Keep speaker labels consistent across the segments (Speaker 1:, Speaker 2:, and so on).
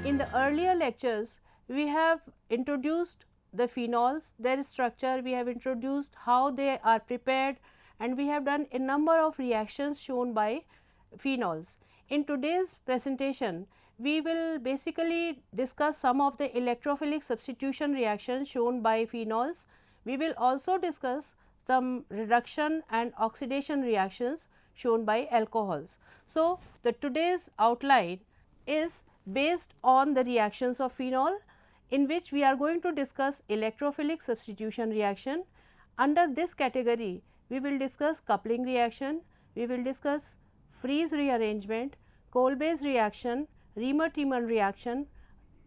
Speaker 1: In the earlier lectures, we have introduced the phenols, their structure, we have introduced how they are prepared, and we have done a number of reactions shown by phenols. In today's presentation, we will basically discuss some of the electrophilic substitution reactions shown by phenols. We will also discuss some reduction and oxidation reactions shown by alcohols. So, the today's outline is based on the reactions of phenol, in which we are going to discuss electrophilic substitution reaction. Under this category, we will discuss coupling reaction, we will discuss freeze rearrangement, Kolbe's reaction, Riemann-Tiemann reaction,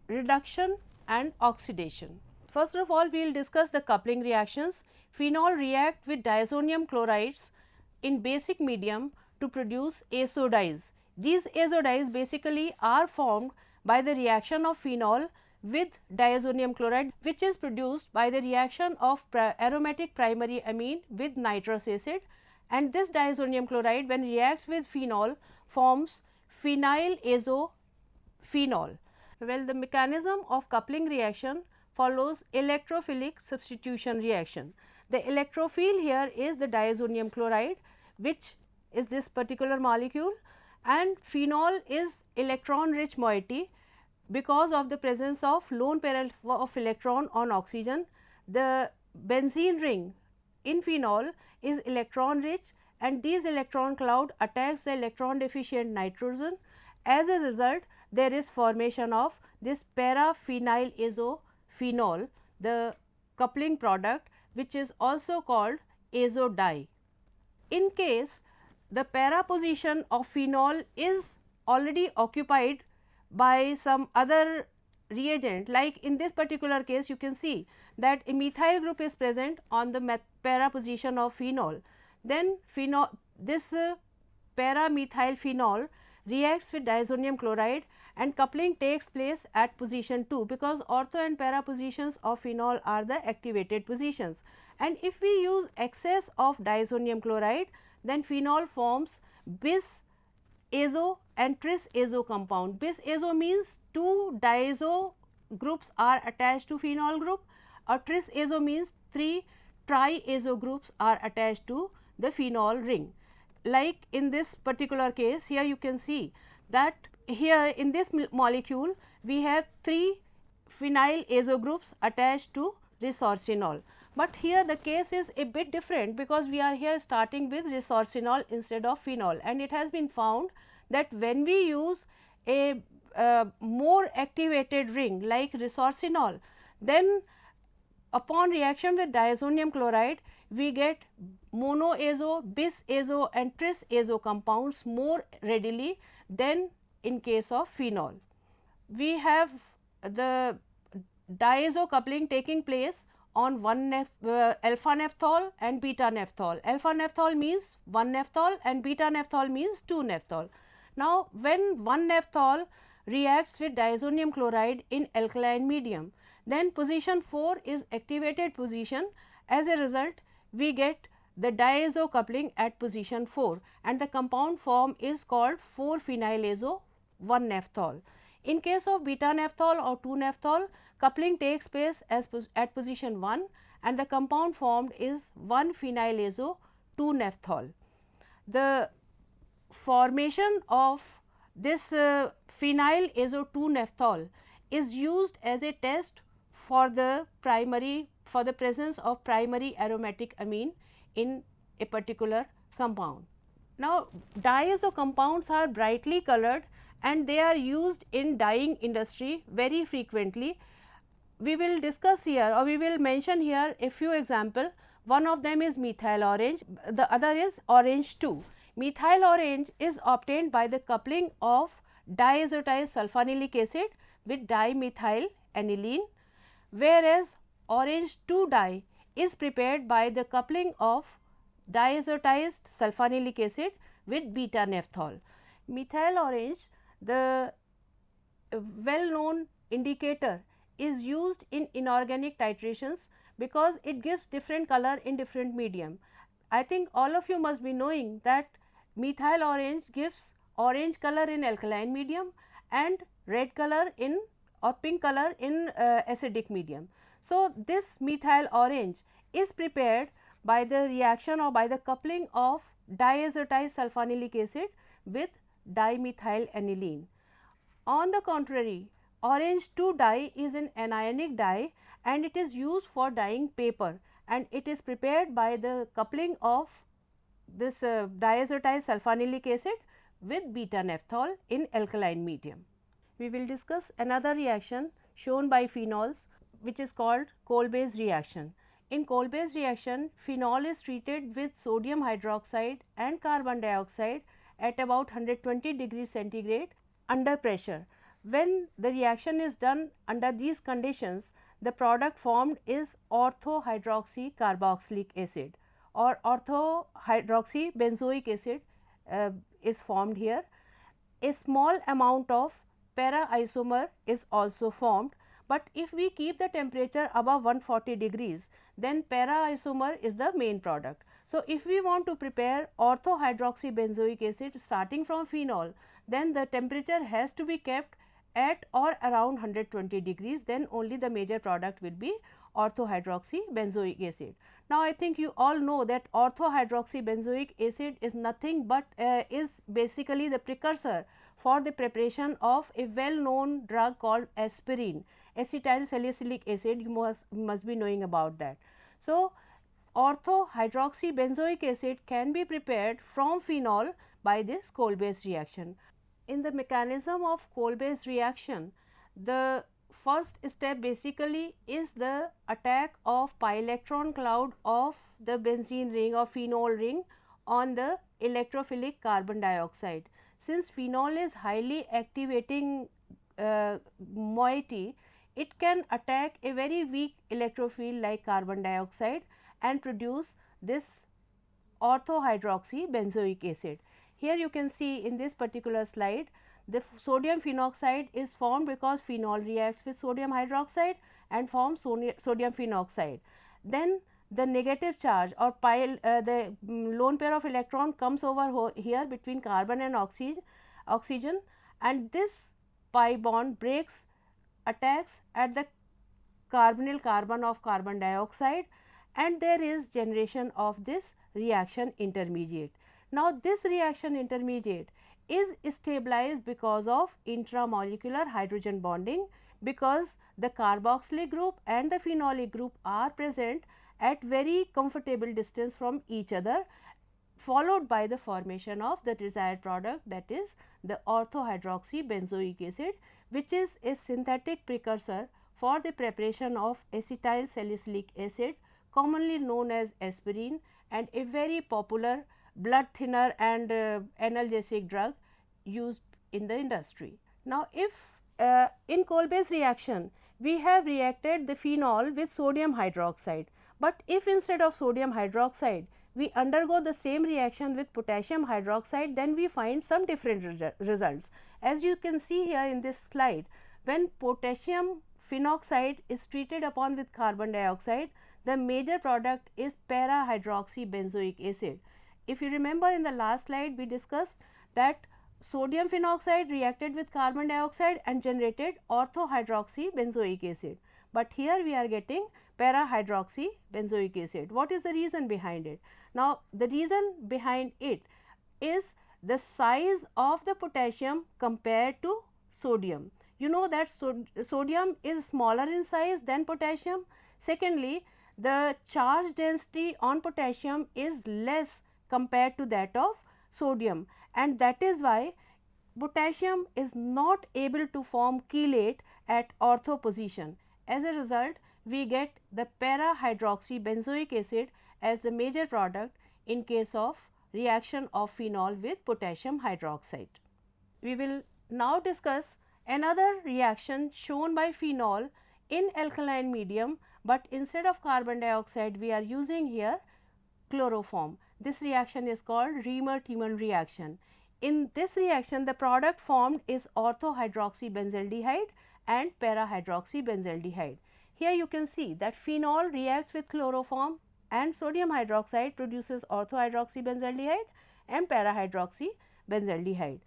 Speaker 1: reduction and oxidation. First of all, we will discuss the coupling reactions. Phenol react with diazonium chlorides in basic medium to produce azo dyes. These azo dyes basically are formed by the reaction of phenol with diazonium chloride, which is produced by the reaction of aromatic primary amine with nitrous acid, and this diazonium chloride, when reacts with phenol, forms phenyl azo phenol. Well, the mechanism of coupling reaction follows electrophilic substitution reaction. The electrophile here is the diazonium chloride, which is this particular molecule, and phenol is electron rich moiety because of the presence of lone pair of electron on oxygen. The benzene ring in phenol is electron rich, and this electron cloud attacks the electron deficient nitrogen. As a result, there is formation of this para-phenyl azo phenol, the coupling product, which is also called azo dye. In case the para position of phenol is already occupied by some other reagent, like in this particular case you can see that a methyl group is present on the para position of phenol, then this para methyl phenol reacts with diazonium chloride and coupling takes place at position 2, because ortho and para positions of phenol are the activated positions. And if we use excess of diazonium chloride, then phenol forms bis azo and tris azo compound. Bis azo means 2 diazo groups are attached to phenol group, or tris azo means 3 triazo groups are attached to the phenol ring. Like in this particular case, here you can see that here in this molecule we have 3 phenyl azo groups attached to resorcinol. But here the case is a bit different, because we are here starting with resorcinol instead of phenol, and it has been found that when we use a more activated ring like resorcinol, then upon reaction with diazonium chloride we get monoazo, bis azo and tris azo compounds more readily than in case of phenol. We have the diazo coupling taking place on alpha naphthol and beta naphthol. Alpha naphthol means 1 naphthol and beta naphthol means 2 naphthol. Now, when 1 naphthol reacts with diazonium chloride in alkaline medium, then position 4 is activated position. As a result, we get the diazo coupling at position 4, and the compound form is called 4-phenyl azo 1 naphthol. In case of beta naphthol or 2 naphthol, coupling takes place at position 1, and the compound formed is 1-phenyl azo 2 naphthol. The formation of this phenyl azo 2 naphthol is used as a test for the presence of primary aromatic amine in a particular compound. Now, diazo compounds are brightly colored and they are used in dyeing industry very frequently. We will discuss here, or we will mention here a few examples. One of them is methyl orange, the other is orange 2. Methyl orange is obtained by the coupling of diazotized sulfonilic acid with dimethyl aniline, whereas orange 2 dye is prepared by the coupling of diazotized sulfonilic acid with beta naphthol. Methyl orange, the well known indicator, is used in inorganic titrations because it gives different color in different medium. I think all of you must be knowing that methyl orange gives orange color in alkaline medium and red color in or pink color in acidic medium. So, this methyl orange is prepared by the reaction or by the coupling of diazotized sulfonilic acid with dimethyl aniline. On the contrary, orange 2 dye is an anionic dye and it is used for dyeing paper, and it is prepared by the coupling of this diazotized sulfonilic acid with beta naphthol in alkaline medium. We will discuss another reaction shown by phenols, which is called coal-base reaction. In coal-base reaction, phenol is treated with sodium hydroxide and carbon dioxide at about 120 degrees centigrade under pressure. When the reaction is done under these conditions, the product formed is orthohydroxy carboxylic acid or orthohydroxy benzoic acid is formed here. A small amount of para isomer is also formed, but if we keep the temperature above 140 degrees, then para isomer is the main product. So, if we want to prepare orthohydroxy benzoic acid starting from phenol, then the temperature has to be kept at or around 120 degrees, then only the major product will be orthohydroxy benzoic acid. Now, I think you all know that orthohydroxy benzoic acid is nothing but is basically the precursor for the preparation of a well known drug called aspirin, acetyl salicylic acid. You must be knowing about that. So, orthohydroxy benzoic acid can be prepared from phenol by this coal-base reaction. In the mechanism of coal-base reaction, the first step basically is the attack of pi electron cloud of the benzene ring or phenol ring on the electrophilic carbon dioxide. Since phenol is highly activating moiety, it can attack a very weak electrophile like carbon dioxide and produce this orthohydroxy benzoic acid. Here you can see in this particular slide, the sodium phenoxide is formed because phenol reacts with sodium hydroxide and forms sodium phenoxide. Then the negative charge or the lone pair of electron comes over here between carbon and oxygen, and this pi bond breaks, attacks at the carbonyl carbon of carbon dioxide, and there is generation of this reaction intermediate. Now, this reaction intermediate is stabilized because of intramolecular hydrogen bonding, because the carboxylic group and the phenolic group are present at very comfortable distance from each other, followed by the formation of the desired product, that is the orthohydroxy benzoic acid, which is a synthetic precursor for the preparation of acetyl salicylic acid, commonly known as aspirin, and a very popular blood thinner and analgesic drug used in the industry. Now, if in coal-base reaction we have reacted the phenol with sodium hydroxide, but if instead of sodium hydroxide we undergo the same reaction with potassium hydroxide, then we find some different results. As you can see here in this slide, when potassium phenoxide is treated upon with carbon dioxide, the major product is para hydroxy benzoic acid. If you remember in the last slide, we discussed that sodium phenoxide reacted with carbon dioxide and generated orthohydroxy benzoic acid, but here we are getting para hydroxy benzoic acid. What is the reason behind it? Now, the reason behind it is the size of the potassium compared to sodium. You know that sodium is smaller in size than potassium. Secondly, the charge density on potassium is less compared to that of sodium, and that is why potassium is not able to form chelate at ortho position. As a result, we get the para hydroxy benzoic acid as the major product in case of reaction of phenol with potassium hydroxide. We will now discuss another reaction shown by phenol in alkaline medium, but instead of carbon dioxide we are using here chloroform. This reaction is called Reamer-Tiemann reaction. In this reaction, the product formed is orthohydroxybenzaldehyde and para-hydroxybenzaldehyde. Here you can see that phenol reacts with chloroform and sodium hydroxide produces orthohydroxybenzaldehyde and para-hydroxybenzaldehyde.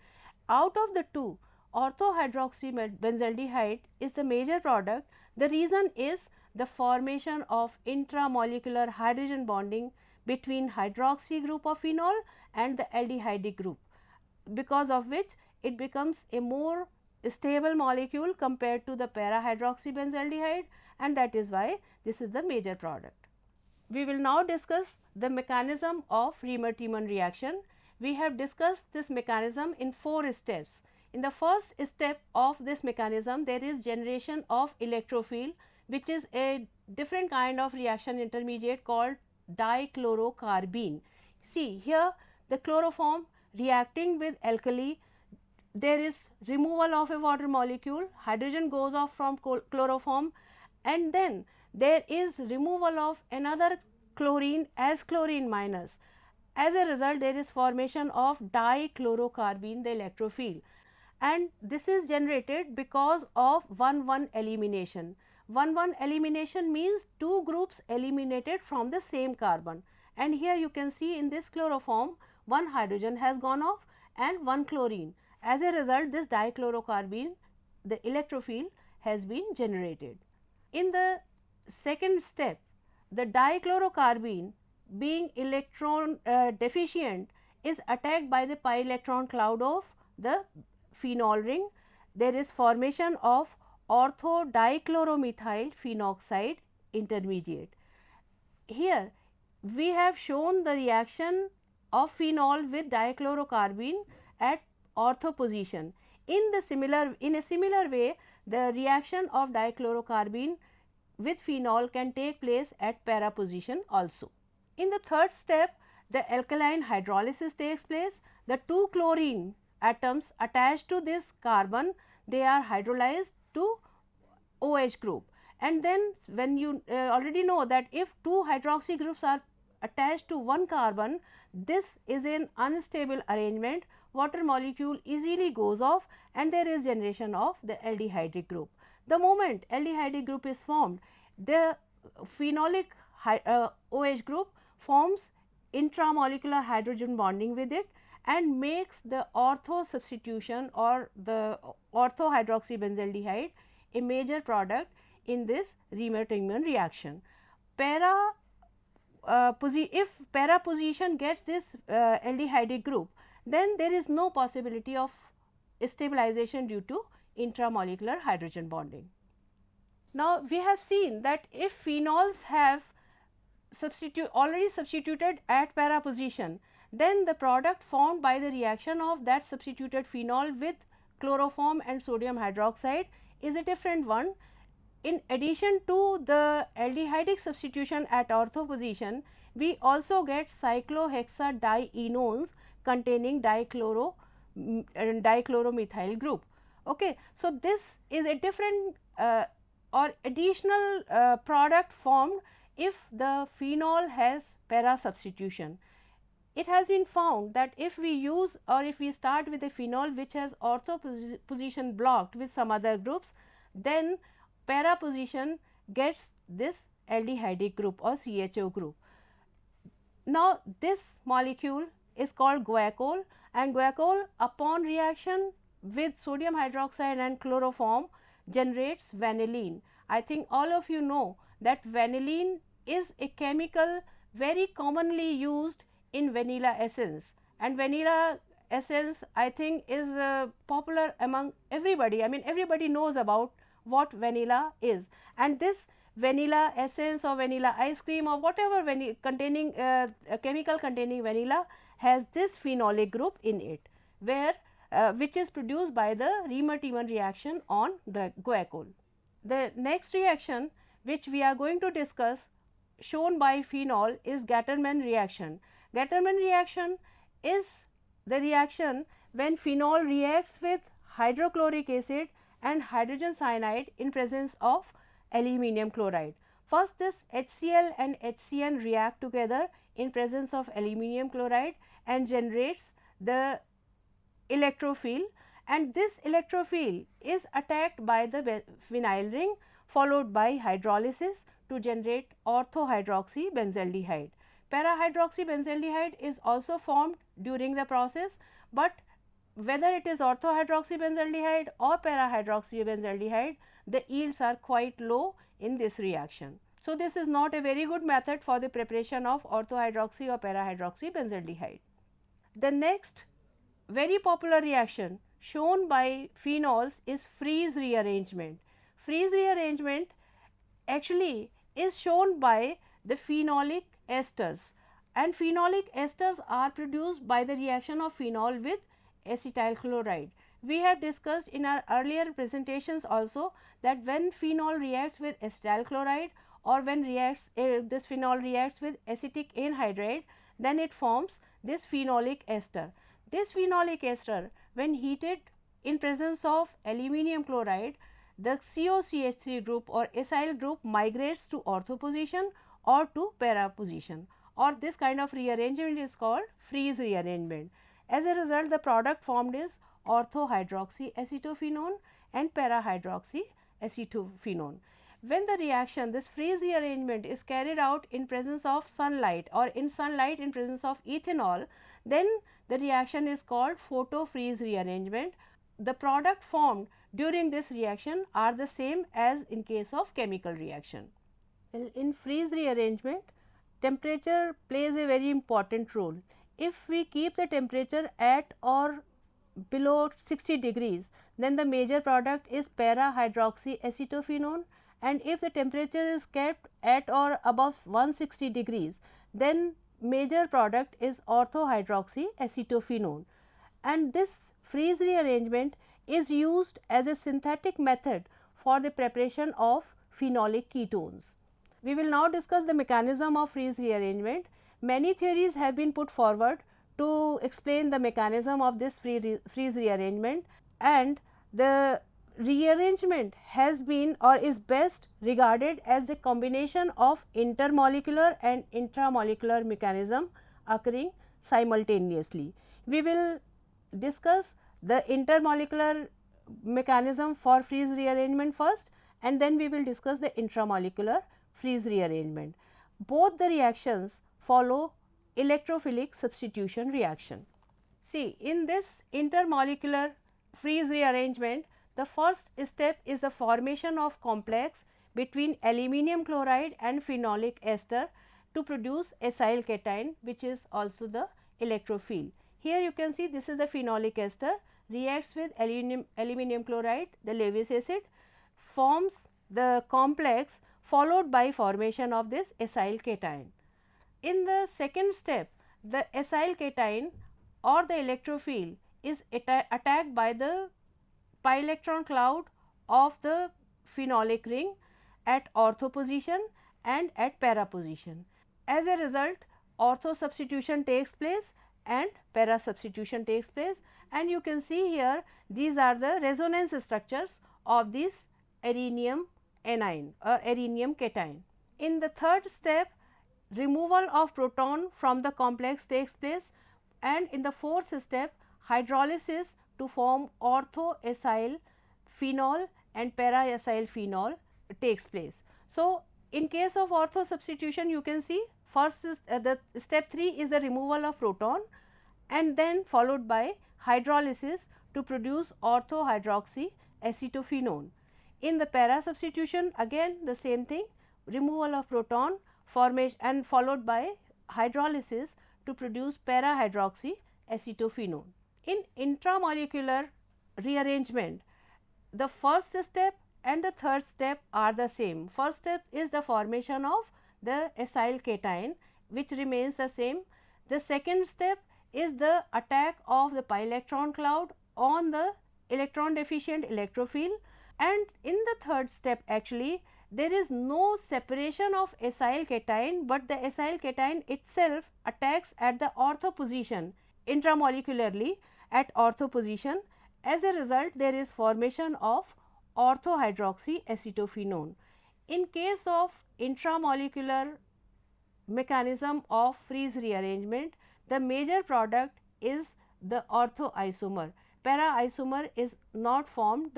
Speaker 1: Out of the two, orthohydroxybenzaldehyde is the major product. The reason is the formation of intramolecular hydrogen bonding between hydroxy group of phenol and the aldehydic group, because of which it becomes a more stable molecule compared to the para-hydroxybenzaldehyde, and that is why this is the major product. We will now discuss the mechanism of Riemann-Tiemann reaction. We have discussed this mechanism in 4 steps. In the first step of this mechanism, there is generation of electrophile, which is a different kind of reaction intermediate called dichlorocarbene. See here, the chloroform reacting with alkali, there is removal of a water molecule, hydrogen goes off from chloroform, and then there is removal of another chlorine as chlorine minus. As a result, there is formation of dichlorocarbene, the electrophile, and this is generated because of 1-1 elimination. 1-1 elimination means 2 groups eliminated from the same carbon, and here you can see in this chloroform 1 hydrogen has gone off and 1 chlorine. As a result, this dichlorocarbene, the electrophile, has been generated. In the second step, the dichlorocarbene, being electron deficient, is attacked by the pi electron cloud of the phenol ring. There is formation of ortho dichloromethyl phenoxide intermediate. Here we have shown the reaction of phenol with dichlorocarbene at ortho position. In a similar way, the reaction of dichlorocarbene with phenol can take place at para position also. In the third step, the alkaline hydrolysis takes place. The 2 chlorine atoms attached to this carbon, they are hydrolyzed to OH group, and then when you already know that if 2 hydroxy groups are attached to 1 carbon, this is an unstable arrangement, water molecule easily goes off and there is generation of the aldehydic group. The moment aldehydic group is formed, the phenolic OH group forms intramolecular hydrogen bonding with it and makes the ortho substitution or the orthohydroxybenzaldehyde a major product in this Riemann-Tiemann reaction. If para position gets this aldehydic group, then there is no possibility of stabilization due to intramolecular hydrogen bonding. Now, we have seen that if phenols have already substituted at para position, then the product formed by the reaction of that substituted phenol with chloroform and sodium hydroxide is a different one. In addition to the aldehydic substitution at ortho position, we also get cyclohexadienones containing dichloromethyl group. Okay. So, this is a different or additional product formed if the phenol has para substitution. It has been found that if we use or if we start with a phenol which has ortho position blocked with some other groups, then para position gets this aldehydic group or CHO group. Now, this molecule is called guaiacol, and guaiacol upon reaction with sodium hydroxide and chloroform generates vanillin. I think all of you know that vanillin is a chemical very commonly used in vanilla essence, and vanilla essence I think is popular among everybody. I mean, everybody knows about what vanilla is, and this vanilla essence or vanilla ice cream or whatever containing a chemical containing vanilla has this phenolic group in it, where which is produced by the Riemann-Tiemann reaction on the guaiacol. The next reaction which we are going to discuss shown by phenol is Gattermann reaction. Gattermann reaction is the reaction when phenol reacts with hydrochloric acid and hydrogen cyanide in presence of aluminium chloride. First, this HCl and HCN react together in presence of aluminium chloride and generates the electrophile, and this electrophile is attacked by the vinyl ring followed by hydrolysis to generate orthohydroxybenzaldehyde. Para-hydroxybenzaldehyde is also formed during the process, but whether it is orthohydroxybenzaldehyde or para-hydroxybenzaldehyde, the yields are quite low in this reaction. So, this is not a very good method for the preparation of orthohydroxy or para-hydroxybenzaldehyde. The next very popular reaction shown by phenols is freeze rearrangement. Freeze rearrangement actually is shown by the phenolic esters, and phenolic esters are produced by the reaction of phenol with acetyl chloride. We have discussed in our earlier presentations also that when phenol reacts with acetyl chloride or when this phenol reacts with acetic anhydride, then it forms this phenolic ester. This phenolic ester, when heated in presence of aluminum chloride, the COCH3 group or acyl group migrates to ortho position or to para position, or this kind of rearrangement is called freeze rearrangement. As a result, the product formed is orthohydroxyacetophenone and para-hydroxyacetophenone. When the reaction, this freeze rearrangement is carried out in presence of sunlight or in sunlight in presence of ethanol, then the reaction is called photo freeze rearrangement. The product formed during this reaction are the same as in case of chemical reaction. In freeze rearrangement, temperature plays a very important role. If we keep the temperature at or below 60 degrees, then the major product is para-hydroxyacetophenone, and if the temperature is kept at or above 160 degrees, then major product is orthohydroxyacetophenone. And this freeze rearrangement is used as a synthetic method for the preparation of phenolic ketones. We will now discuss the mechanism of freeze rearrangement. Many theories have been put forward to explain the mechanism of this freeze rearrangement, and the rearrangement has been or is best regarded as the combination of intermolecular and intramolecular mechanism occurring simultaneously. We will discuss the intermolecular mechanism for freeze rearrangement first, and then we will discuss the intramolecular freeze rearrangement. Both the reactions follow electrophilic substitution reaction. See, in this intermolecular freeze rearrangement, the first step is the formation of complex between aluminum chloride and phenolic ester to produce acyl cation, which is also the electrophile. Here you can see this is the phenolic ester, reacts with aluminum chloride, the Lewis acid, forms the complex followed by formation of this acyl cation. In the second step, the acyl cation or the electrophile is attacked by the pi electron cloud of the phenolic ring at ortho position and at para position. As a result, ortho substitution takes place and para substitution takes place, and you can see here these are the resonance structures of this arenium anion or arenium cation. In the third step, removal of proton from the complex takes place, and in the fourth step, hydrolysis to form ortho acyl phenol and para acyl phenol takes place. So, in case of ortho substitution, you can see first is the step 3 is the removal of proton and then followed by hydrolysis to produce ortho hydroxyacetophenone. In the para substitution, again the same thing, removal of proton formation and followed by hydrolysis to produce para hydroxyacetophenone. In intramolecular rearrangement, the first step and the third step are the same. First step is the formation of the acyl cation, which remains the same. The second step is the attack of the pi electron cloud on the electron deficient electrophile, and in the third step actually there is no separation of acyl cation, but the acyl cation itself attacks at the ortho position intramolecularly at ortho position. As a result, there is formation of ortho hydroxyacetophenone. In case of intramolecular mechanism of freeze rearrangement, the major product is the ortho isomer. Para isomer is not formed.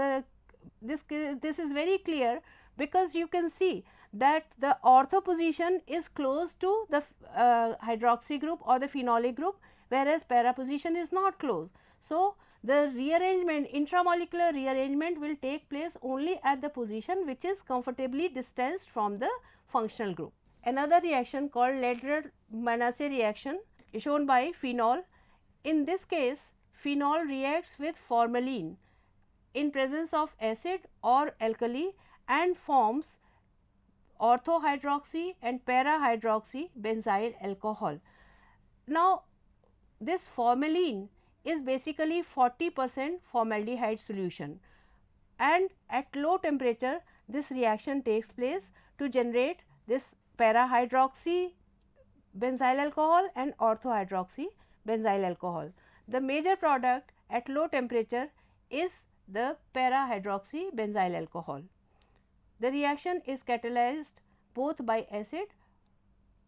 Speaker 1: This is very clear because you can see that the ortho position is close to the hydroxy group or the phenolic group, whereas para position is not close. So, the rearrangement, intramolecular rearrangement will take place only at the position which is comfortably distanced from the functional group. Another reaction called Lederer-Manasse reaction is shown by phenol. In this case, phenol reacts with formalin in presence of acid or alkali and forms orthohydroxy and para-hydroxy benzyl alcohol. Now, this formalin is basically 40% formaldehyde solution, and at low temperature this reaction takes place to generate this para-hydroxy benzyl alcohol and orthohydroxy benzyl alcohol. The major product at low temperature is the para-hydroxy benzyl alcohol. The reaction is catalyzed both by acid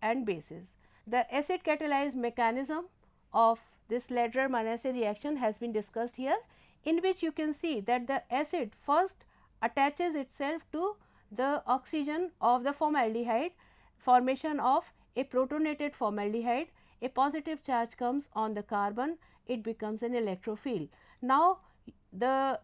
Speaker 1: and bases. The acid catalyzed mechanism of this Lederer-Manasse reaction has been discussed here, in which you can see that the acid first attaches itself to the oxygen of the formaldehyde, formation of a protonated formaldehyde, a positive charge comes on the carbon, it becomes an electrophile. Now, the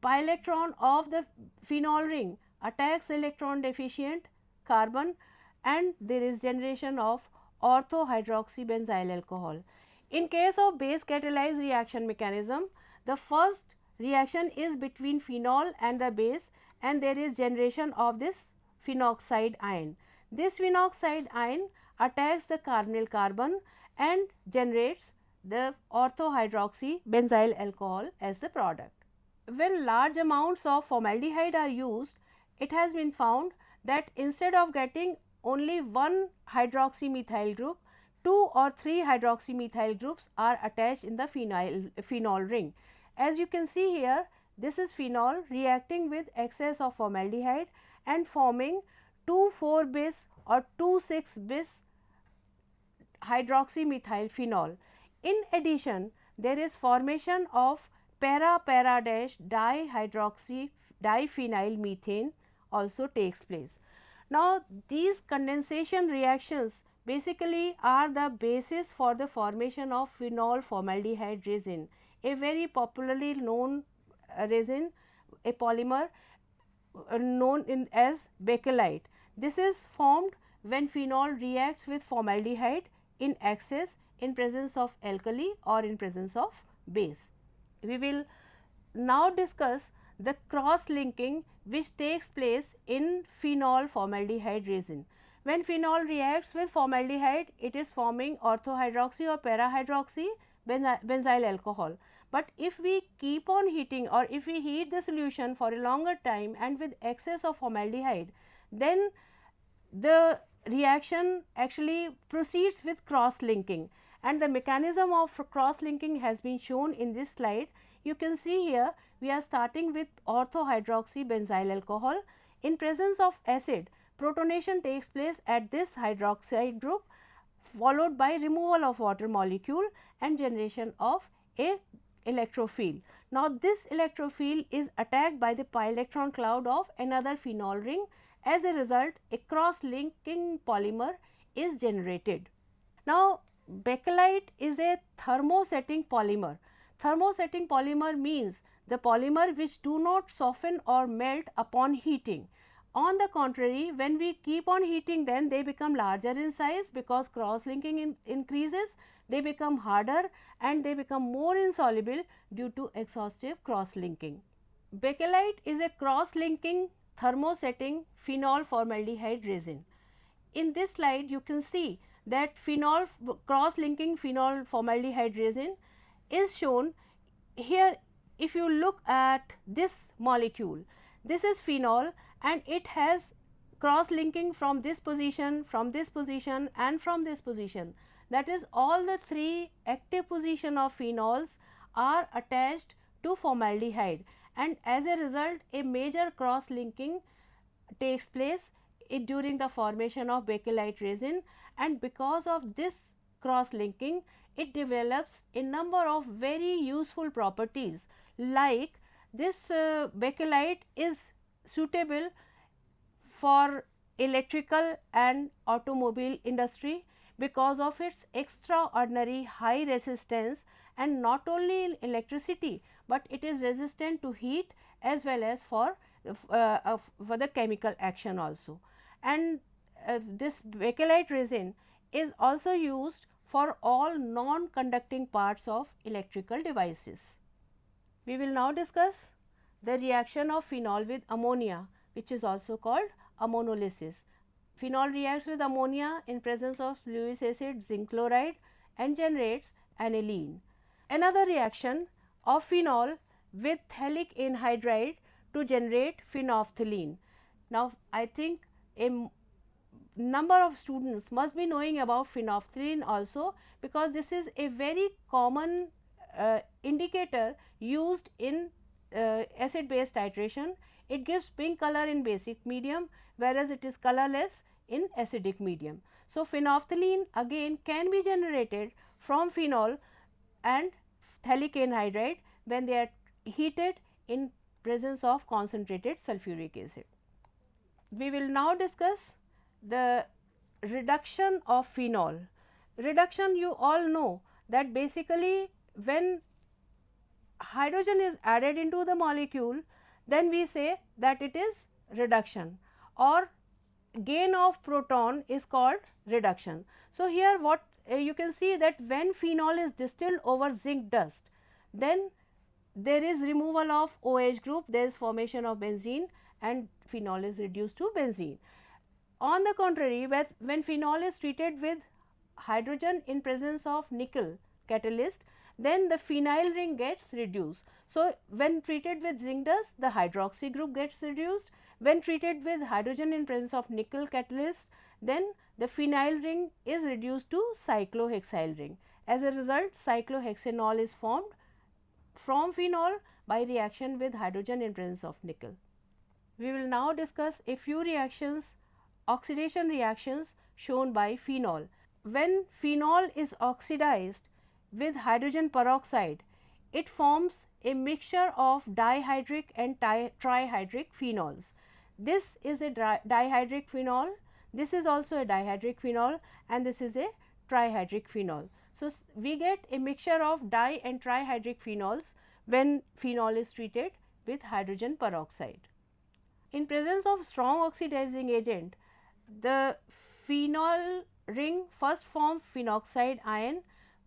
Speaker 1: pi electron of the phenol ring attacks electron deficient carbon and there is generation of orthohydroxy benzyl alcohol. In case of base catalyzed reaction mechanism, the first reaction is between phenol and the base and there is generation of this phenoxide ion. This phenoxide ion attacks the carbonyl carbon and generates the orthohydroxy benzyl alcohol as the product. When large amounts of formaldehyde are used, it has been found that instead of getting only one hydroxymethyl group, 2 or 3 hydroxymethyl groups are attached in the phenol ring. As you can see here, this is phenol reacting with excess of formaldehyde and forming 2,4-bis or 2,6-bis hydroxymethyl phenol. In addition, there is formation of para-para-dihydroxy diphenyl methane also takes place. Now, these condensation reactions basically are the basis for the formation of phenol formaldehyde resin, a very popularly known resin, a polymer known as bakelite. This is formed when phenol reacts with formaldehyde in excess in presence of alkali or in presence of base. We will now discuss the cross linking which takes place in phenol formaldehyde resin. When phenol reacts with formaldehyde, it is forming orthohydroxy or para-hydroxy benzyl alcohol. But if we keep on heating or if we heat the solution for a longer time and with excess of formaldehyde, then the reaction actually proceeds with cross linking, and the mechanism of cross linking has been shown in this slide. You can see here we are starting with orthohydroxy benzyl alcohol. In presence of acid, protonation takes place at this hydroxide group, followed by removal of water molecule and generation of a electrophile. Now, this electrophile is attacked by the pi electron cloud of another phenol ring. As a result, a cross linking polymer is generated. Now, bakelite is a thermosetting polymer. Thermosetting polymer means the polymer which do not soften or melt upon heating. On the contrary, when we keep on heating, then they become larger in size because cross linking increases, they become harder and they become more insoluble due to exhaustive cross linking. Bakelite is a cross linking thermosetting phenol formaldehyde resin. In this slide, you can see that phenol cross linking phenol formaldehyde resin is shown here. If you look at this molecule, this is phenol and it has cross linking from this position, from this position and from this position. That is, all the 3 active position of phenols are attached to formaldehyde, and as a result a major cross linking takes place during the formation of bakelite resin, and because of this cross linking it develops a number of very useful properties, like this bakelite is suitable for electrical and automobile industry because of its extraordinary high resistance and not only in electricity, but it is resistant to heat as well as for the chemical action also. And this bakelite resin is also used for all non-conducting parts of electrical devices. We will now discuss the reaction of phenol with ammonia, which is also called ammonolysis. Phenol reacts with ammonia in presence of Lewis acid, zinc chloride, and generates aniline. Another reaction of phenol with phthalic anhydride to generate phenolphthalein. Now, I think a number of students must be knowing about phenolphthalein also, because this is a very common indicator used in acid base titration. It gives pink color in basic medium, whereas it is colorless in acidic medium. So, phenolphthalein again can be generated from phenol and phthalic anhydride when they are heated in presence of concentrated sulfuric acid. We will now discuss the reduction of phenol. Reduction, you all know that basically when hydrogen is added into the molecule, then we say that it is reduction, or gain of proton is called reduction. So, here what you can see that when phenol is distilled over zinc dust, then there is removal of OH group, there is formation of benzene, and phenol is reduced to benzene. On the contrary, when phenol is treated with hydrogen in presence of nickel catalyst, then the phenyl ring gets reduced. So, when treated with zinc dust, the hydroxy group gets reduced. When treated with hydrogen in presence of nickel catalyst, then the phenyl ring is reduced to cyclohexyl ring. As a result, cyclohexanol is formed from phenol by reaction with hydrogen in presence of nickel. We will now discuss a few reactions, oxidation reactions shown by phenol. When phenol is oxidized with hydrogen peroxide, it forms a mixture of dihydric and trihydric phenols. This is a dihydric phenol, this is also a dihydric phenol, and this is a trihydric phenol. So, we get a mixture of di and trihydric phenols when phenol is treated with hydrogen peroxide. In presence of strong oxidizing agent, the phenol ring first forms phenoxide ion,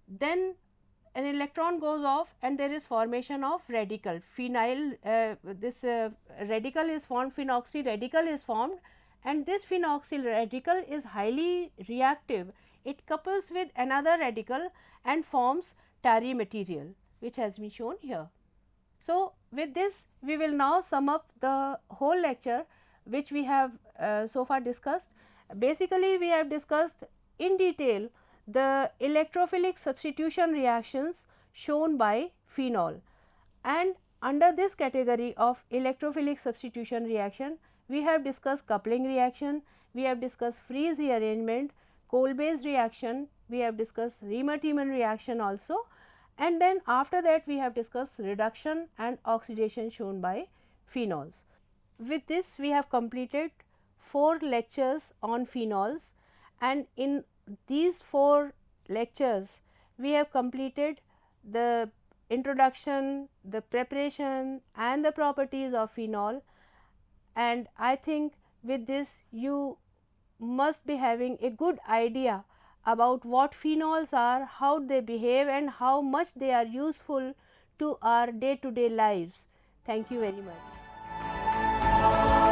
Speaker 1: then an electron goes off and there is formation of radical. Phenyl, radical is formed, phenoxy radical is formed, and this phenoxyl radical is highly reactive. It couples with another radical and forms tarry material, which has been shown here. So, with this we will now sum up the whole lecture which we have so far discussed. Basically, we have discussed in detail the electrophilic substitution reactions shown by phenol, and under this category of electrophilic substitution reaction, we have discussed coupling reaction, we have discussed Freeze rearrangement, Cole-Base reaction, we have discussed Riemann-Tiemann reaction also, and then after that we have discussed reduction and oxidation shown by phenols. With this we have completed 4 lectures on phenols, and in these 4 lectures we have completed the introduction, the preparation and the properties of phenol, and I think with this you must be having a good idea about what phenols are, how they behave and how much they are useful to our day-to-day lives. Thank you very much.